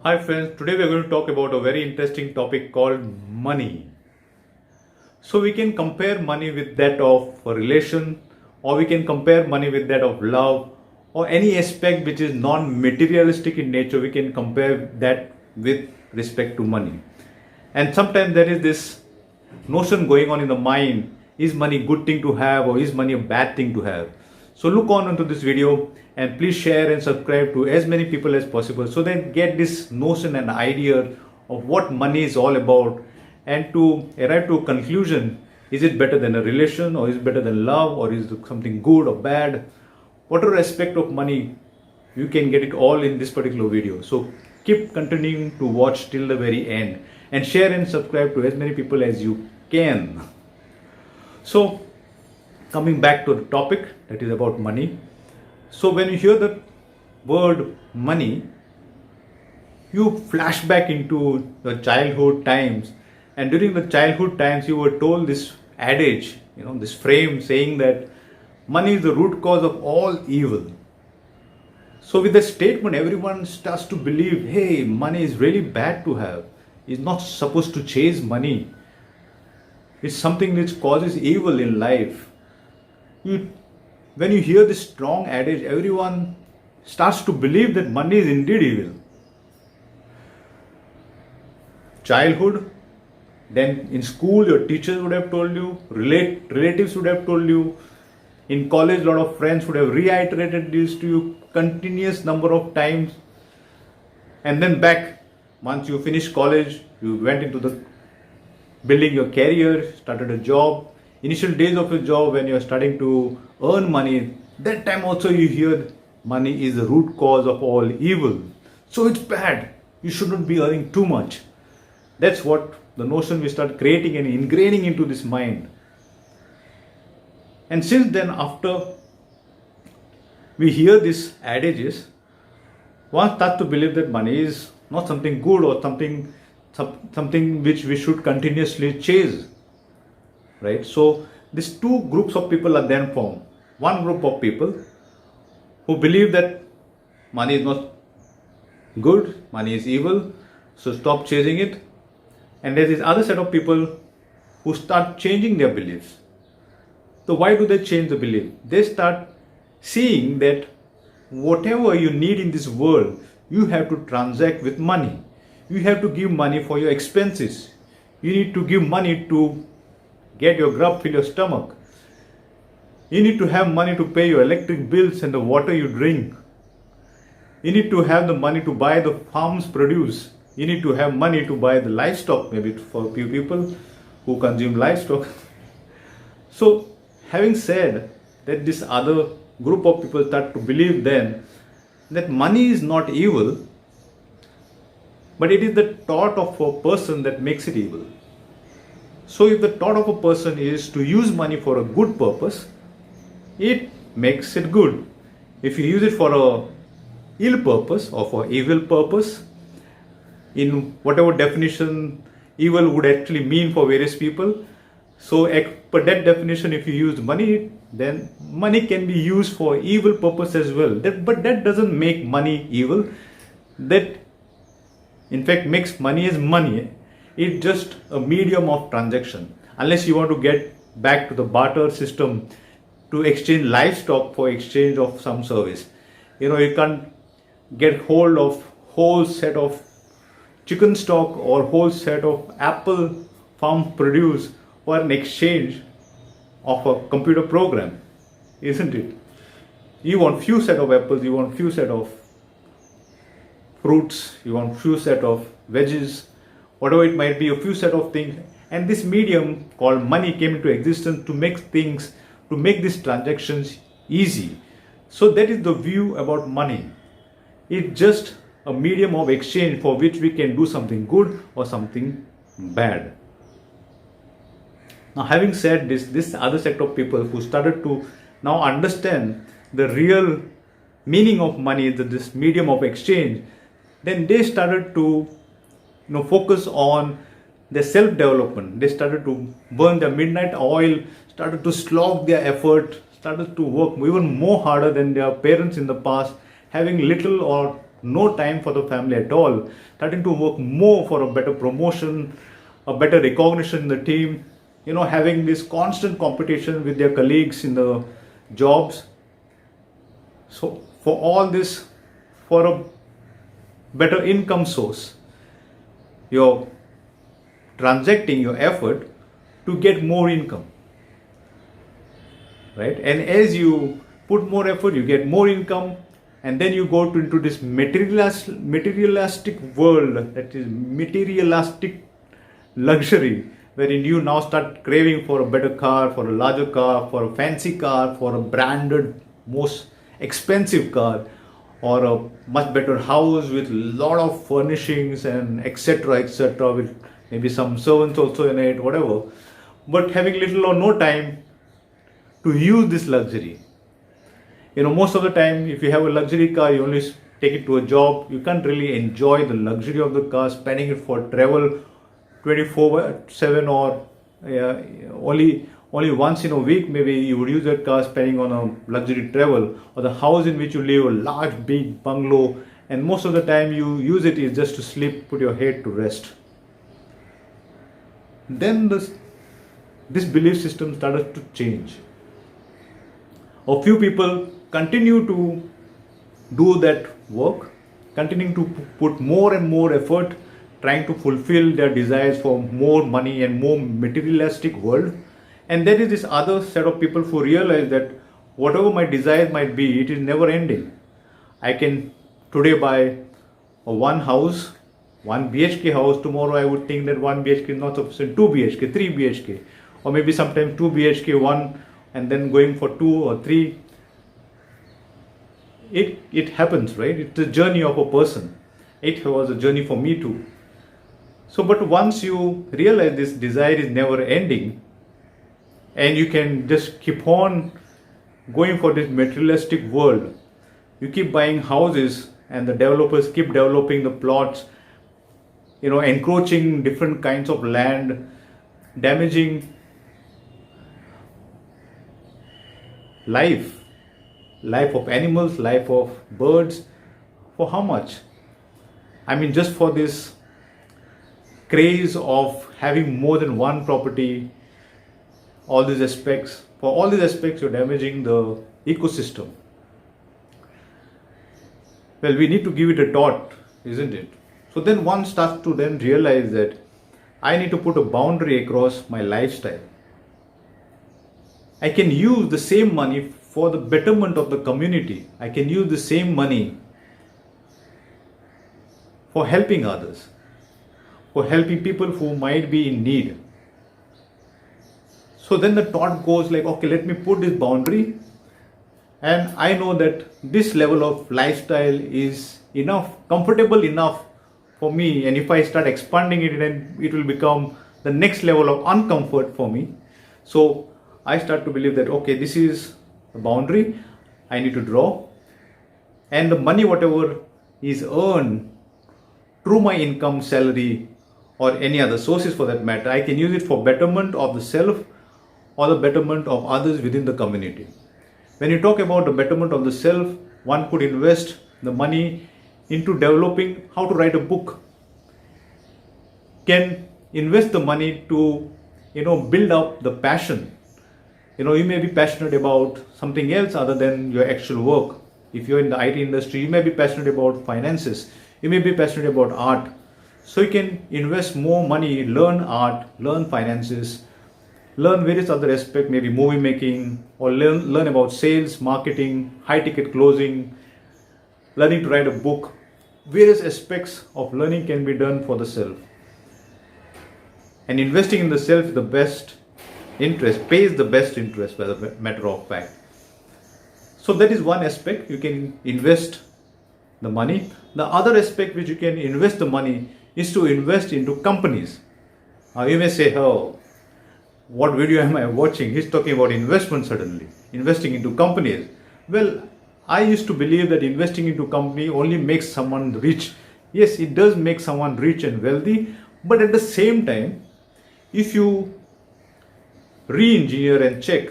Hi friends, today we are going to talk about a very interesting topic called money. So we can compare money with that of a relation, or we can compare money with that of love, or any aspect which is non-materialistic in nature, we can compare that with respect to money. And sometimes there is this notion going on in the mind, is money good thing to have or is money a bad thing to have? So look on into this video and please share and subscribe to as many people as possible so they get this notion and idea of what money is all about, and to arrive to a conclusion, is it better than a relation, or is it better than love, or is it something good or bad? Whatever aspect of money, you can get it all in this particular video. So keep continuing to watch till the very end and share and subscribe to as many people as you can. So coming back to the topic, that is about money. So when you hear the word money, you flash back into the childhood times, and during the childhood times you were told this adage, this frame saying that money is the root cause of all evil. So with the statement, everyone starts to believe, hey, money is really bad to have. It's not supposed to chase money. It's something which causes evil in life. When you hear this strong adage, everyone starts to believe that money is indeed evil. Childhood, then in school your teachers would have told you, relatives would have told you, in college a lot of friends would have reiterated this to you continuous number of times, and then back, once you finished college, you went into the building your career, started a job. Initial days of your job when you're starting to earn money, that time also you hear money is the root cause of all evil. So it's bad. You shouldn't be earning too much. That's what the notion we start creating and ingraining into this mind. And since then, after we hear these adages, one starts to believe that money is not something good or something which we should continuously chase. Right? So these two groups of people are then formed. One group of people who believe that money is not good, money is evil, so stop chasing it. And there's this other set of people who start changing their beliefs. So why do they change the belief? They start seeing that whatever you need in this world, you have to transact with money. You have to give money for your expenses. You need to give money to get your grub, fill your stomach. You need to have money to pay your electric bills and the water you drink. You need to have the money to buy the farm's produce. You need to have money to buy the livestock, maybe for a few people who consume livestock. So having said that, this other group of people start to believe then that money is not evil, but it is the thought of a person that makes it evil. So if the thought of a person is to use money for a good purpose, it makes it good. If you use it for a ill purpose or for evil purpose, in whatever definition evil would actually mean for various people, so per that definition, if you use money, then money can be used for evil purpose as well. But that doesn't make money evil. That in fact makes money as money. It's just a medium of transaction. Unless you want to get back to the barter system to exchange livestock for exchange of some service. You can't get hold of whole set of chicken stock or whole set of apple farm produce for an exchange of a computer program, isn't it? You want few set of apples, you want few set of fruits, you want few set of veggies, whatever it might be, a few set of things. And this medium called money came into existence to make these transactions easy. So that is the view about money. It's just a medium of exchange for which we can do something good or something bad. Now having said this other set of people who started to now understand the real meaning of money, this medium of exchange, then they started to focus on their self-development. They started to burn their midnight oil, started to slog their effort, started to work even more harder than their parents in the past, having little or no time for the family at all, starting to work more for a better promotion, a better recognition in the team, having this constant competition with their colleagues in the jobs. So for all this, for a better income source, you're transacting your effort to get more income, right? And as you put more effort, you get more income, and then you go into this materialistic world, that is materialistic luxury, wherein you now start craving for a better car, for a larger car, for a fancy car, for a branded, most expensive car, or a much better house with a lot of furnishings and etc., with maybe some servants also in it, whatever, but having little or no time to use this luxury. Most of the time, if you have a luxury car, you only take it to a job. You can't really enjoy the luxury of the car, spending it for travel 24/7, or only once in a week maybe you would use that car spending on a luxury travel, or the house in which you live, a large big bungalow, and most of the time you use it is just to sleep, put your head to rest. Then this belief system started to change. A few people continue to do that work, continuing to put more and more effort, trying to fulfill their desires for more money and more materialistic world. And there is this other set of people who realize that whatever my desire might be, it is never ending. I can today buy a one house, 1 BHK house. Tomorrow I would think that 1 BHK is not sufficient, 2 BHK, 3 BHK, or maybe sometimes 2 BHK, 1, and then going for 2 or 3. It happens, right? It's the journey of a person. It was a journey for me too. So, but once you realize this desire is never ending, and you can just keep on going for this materialistic world, you keep buying houses, and the developers keep developing the plots, encroaching different kinds of land, damaging life of animals, life of birds. For how much? I mean, just for this craze of having more than one property, all these aspects, for all these aspects you're damaging the ecosystem. Well, we need to give it a thought, isn't it? So then one starts to then realize that I need to put a boundary across my lifestyle. I can use the same money for the betterment of the community. I can use the same money for helping others, for helping people who might be in need. So then the thought goes like, okay, let me put this boundary, and I know that this level of lifestyle is enough, comfortable enough for me, and if I start expanding it, then it will become the next level of uncomfort for me. So I start to believe that, okay, this is a boundary I need to draw, and the money, whatever is earned through my income, salary, or any other sources for that matter, I can use it for betterment of the self or the betterment of others within the community. When you talk about the betterment of the self, one could invest the money into developing how to write a book, can invest the money to build up the passion. You may be passionate about something else other than your actual work. If you're in the IT industry, you may be passionate about finances, you may be passionate about art. So you can invest more money, learn art, learn finances, learn various other aspects, maybe movie making, or learn about sales, marketing, high ticket closing, learning to write a book. Various aspects of learning can be done for the self. And investing in the self is the best interest, pays the best interest, by the matter of fact. So that is one aspect, you can invest the money. The other aspect which you can invest the money is to invest into companies. You may say, oh, what video am I watching? He's talking about investment suddenly, investing into companies. Well, I used to believe that investing into company only makes someone rich. Yes, it does make someone rich and wealthy, but at the same time, if you re-engineer and check,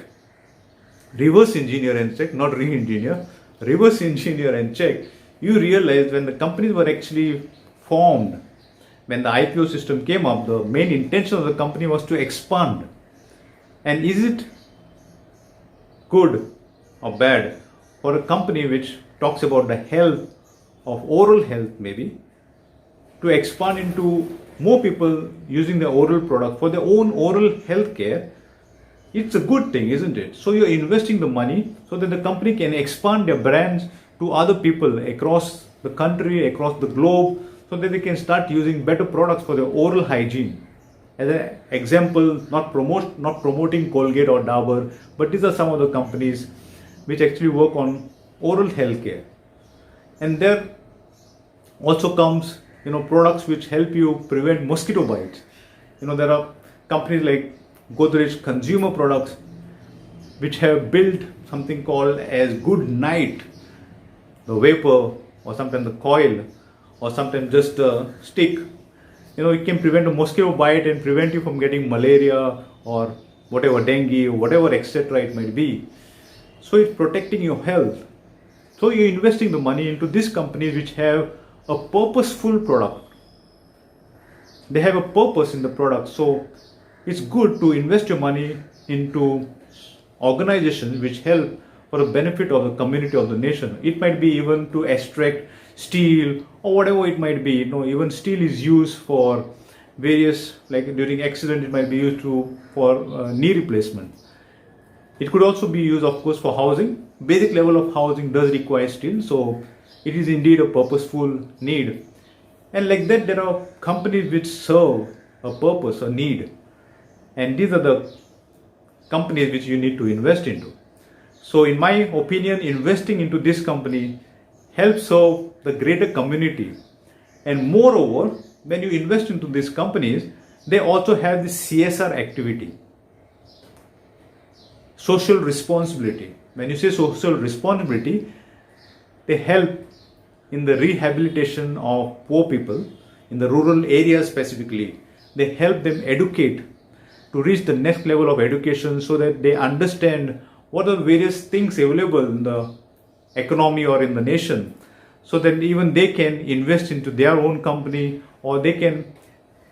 reverse engineer and check, not re-engineer, reverse engineer and check, you realize when the companies were actually formed, when the IPO system came up, the main intention of the company was to expand. And is it good or bad for a company which talks about the health of oral health maybe to expand into more people using the oral product for their own oral health care? It's a good thing, isn't it? So you're investing the money so that the company can expand their brands to other people across the country, across the globe, so that they can start using better products for their oral hygiene. As an example, not promoting Colgate or Dabur, but these are some of the companies which actually work on oral health care. And there also comes, products which help you prevent mosquito bites. There are companies like Godrej Consumer Products which have built something called as Good Night, the vapor, or sometimes the coil, or sometimes just a stick. It can prevent a mosquito bite and prevent you from getting malaria or whatever, dengue or whatever, etc. it might be. So it's protecting your health. So you're investing the money into these companies which have a purposeful product. They have a purpose in the product. So it's good to invest your money into organizations which help for the benefit of the community of the nation. It might be even to extract steel or whatever it might be. Even steel is used for various, like during accident, it might be used for knee replacement. It could also be used, of course, for housing. Basic level of housing does require steel, so it is indeed a purposeful need. And like that, there are companies which serve a purpose, a need. And these are the companies which you need to invest into. So in my opinion, investing into this company helps serve the greater community. And moreover, when you invest into these companies, they also have this CSR activity, social responsibility. When you say social responsibility, they help in the rehabilitation of poor people in the rural areas specifically. They help them educate to reach the next level of education so that they understand what are various things available in the economy or in the nation, so that even they can invest into their own company, or they can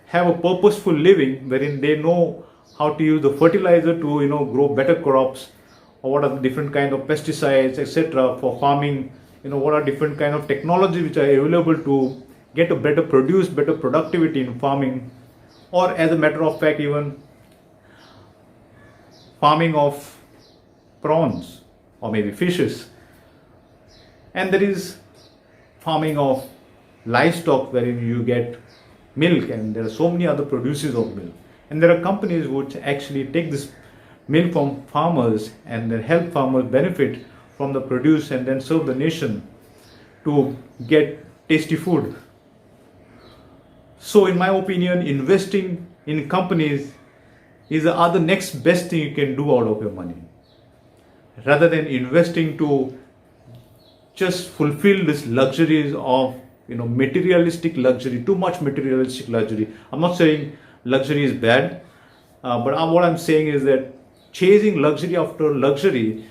have a purposeful living wherein they know how to use the fertilizer to grow better crops, or what are the different kind of pesticides, etc. for farming, what are different kind of technology which are available to get a better produce, better productivity in farming, or as a matter of fact even farming of prawns or maybe fishes. And there is farming of livestock wherein you get milk, and there are so many other producers of milk. And there are companies which actually take this milk from farmers and then help farmers benefit from the produce and then serve the nation to get tasty food. So in my opinion, investing in companies is the other next best thing you can do out of your money, rather than investing to just fulfill this luxuries of materialistic luxury, too much materialistic luxury. I'm not saying luxury is bad, but what I'm saying is that chasing luxury after luxury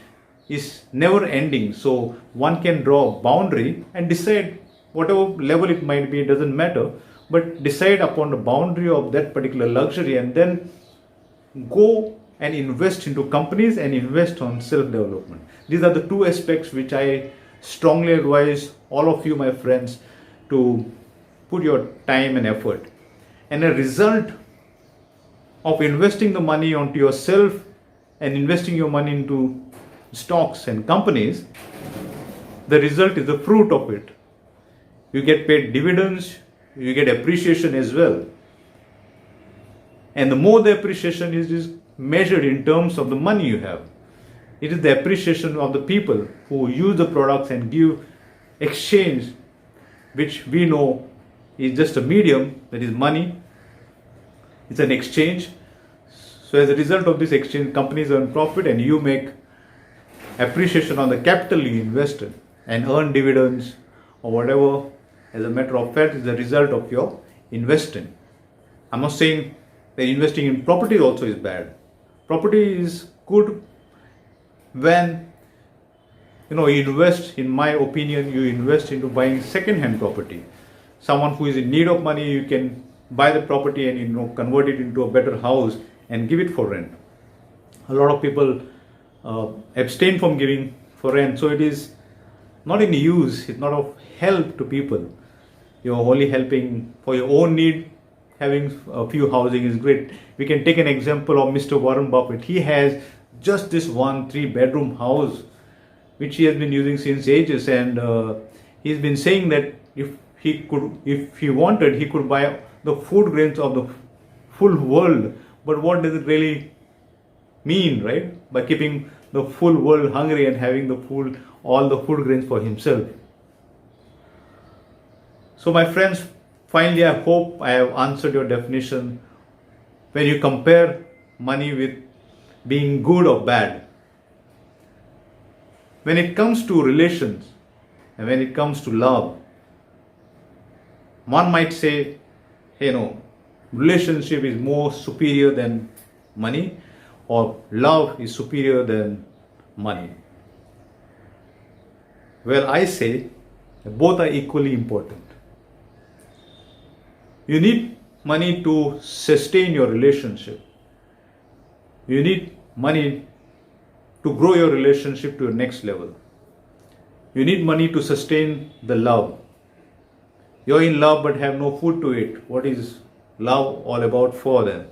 is never ending. So one can draw a boundary and decide whatever level it might be, it doesn't matter, but decide upon the boundary of that particular luxury and then go and invest into companies and invest on self-development. These are the two aspects which I strongly advise all of you, my friends, to put your time and effort. And a result of investing the money onto yourself and investing your money into stocks and companies, the result is the fruit of it. You get paid dividends, you get appreciation as well. And the more the appreciation is measured in terms of the money you have. It is the appreciation of the people who use the products and give exchange, which we know is just a medium, that is money. It's an exchange. So as a result of this exchange, companies earn profit and you make appreciation on the capital you invested and earn dividends or whatever. As a matter of fact, is the result of your investing. I'm not saying that investing in property also is bad. Property is good when You invest, in my opinion, you invest into buying second-hand property. Someone who is in need of money, you can buy the property and convert it into a better house and give it for rent. A lot of people abstain from giving for rent, so it is not in use, it's not of help to people. You're only helping for your own need. Having a few housing is great. We can take an example of Mr. Warren Buffett. He has just this one 3-bedroom house which he has been using since ages, and he's been saying that if he wanted, he could buy the food grains of the full world. But what does it really mean, right? By keeping the full world hungry and having all the food grains for himself. So my friends, finally, I hope I have answered your definition. When you compare money with being good or bad, when it comes to relations and when it comes to love, one might say, relationship is more superior than money, or love is superior than money. Well, I say both are equally important. You need money to sustain your relationship. You need money to grow your relationship to the next level. You need money to sustain the love. You're in love but have no food to eat. What is love all about for then?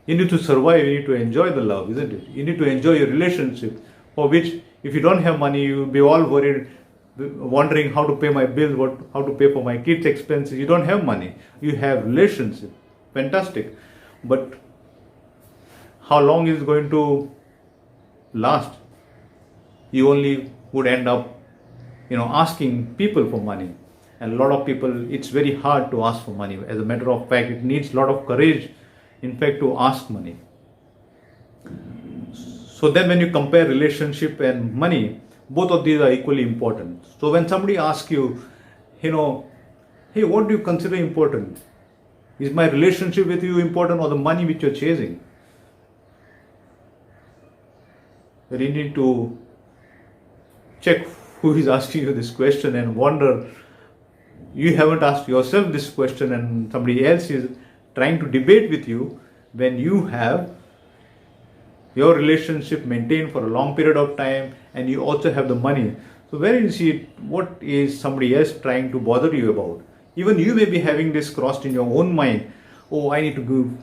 You need to survive, you need to enjoy the love, isn't it? You need to enjoy your relationship, for which if you don't have money, you'll be all worried, wondering how to pay my bills, how to pay for my kids' expenses. You don't have money. You have relationship. Fantastic. But how long is it going to last? You only would end up, asking people for money. And a lot of people, it's very hard to ask for money. As a matter of fact, it needs a lot of courage, in fact, to ask money. So then when you compare relationship and money, both of these are equally important. So when somebody asks you, hey, what do you consider important? Is my relationship with you important, or the money which you're chasing? Then you need to check who is asking you this question and wonder, you haven't asked yourself this question and somebody else is trying to debate with you when you have your relationship maintained for a long period of time and you also have the money. So where you see it, what is somebody else trying to bother you about? Even you may be having this crossed in your own mind. Oh, I need to give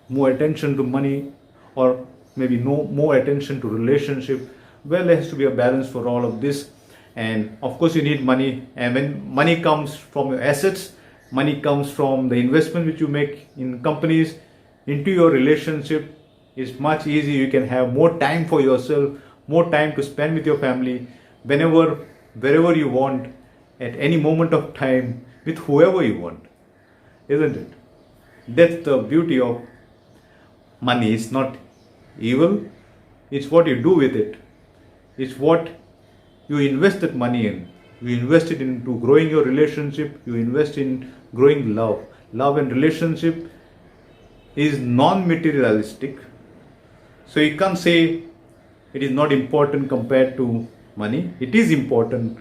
more attention to money, or maybe no more attention to relationship. Well, there has to be a balance for all of this. And of course you need money, and when money comes from your assets, money comes from the investment which you make in companies into your relationship, is much easier. You can have more time for yourself, more time to spend with your family, whenever, wherever you want, at any moment of time, with whoever you want, isn't it? That's the beauty of money. It's not evil, it's what you do with it. It's what you invest that money in. You invest it into growing your relationship, you invest in growing love. Love and relationship is non-materialistic. So you can't say it is not important compared to money. It is important.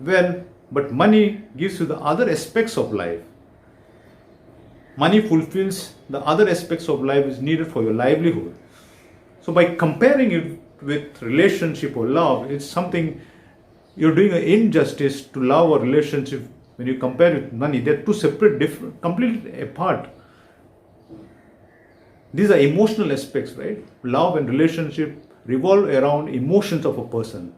Well, but money gives you the other aspects of life. Money fulfills the other aspects of life is needed for your livelihood. So by comparing it with relationship or love, it's something you're doing an injustice to love or relationship when you compare it with money. They're two separate, different, completely apart. These are emotional aspects, right? Love and relationship revolve around emotions of a person.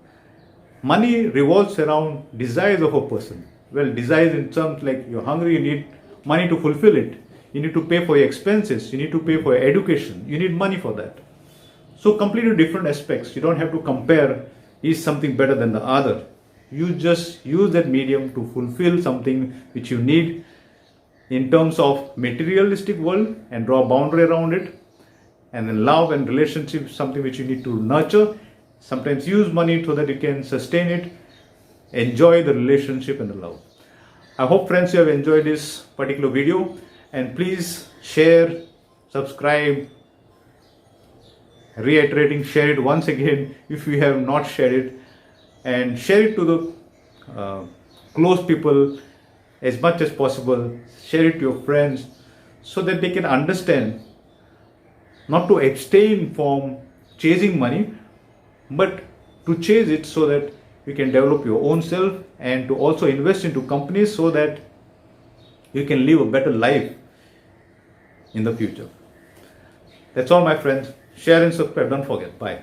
Money revolves around desires of a person. Well, desires in terms like you're hungry, you need money to fulfill it. You need to pay for your expenses. You need to pay for your education. You need money for that. So completely different aspects. You don't have to compare is something better than the other. You just use that medium to fulfill something which you need in terms of materialistic world and draw a boundary around it. And then love and relationship is something which you need to nurture. Sometimes use money so that you can sustain it, enjoy the relationship and the love. I hope friends you have enjoyed this particular video, and please share, subscribe, reiterating, share it once again if you have not shared it. and share it to the close people as much as possible. Share it to your friends so that they can understand not to abstain from chasing money, but to chase it so that you can develop your own self, and to also invest into companies so that you can live a better life in the future. That's all, my friends. Share and subscribe. Don't forget. Bye.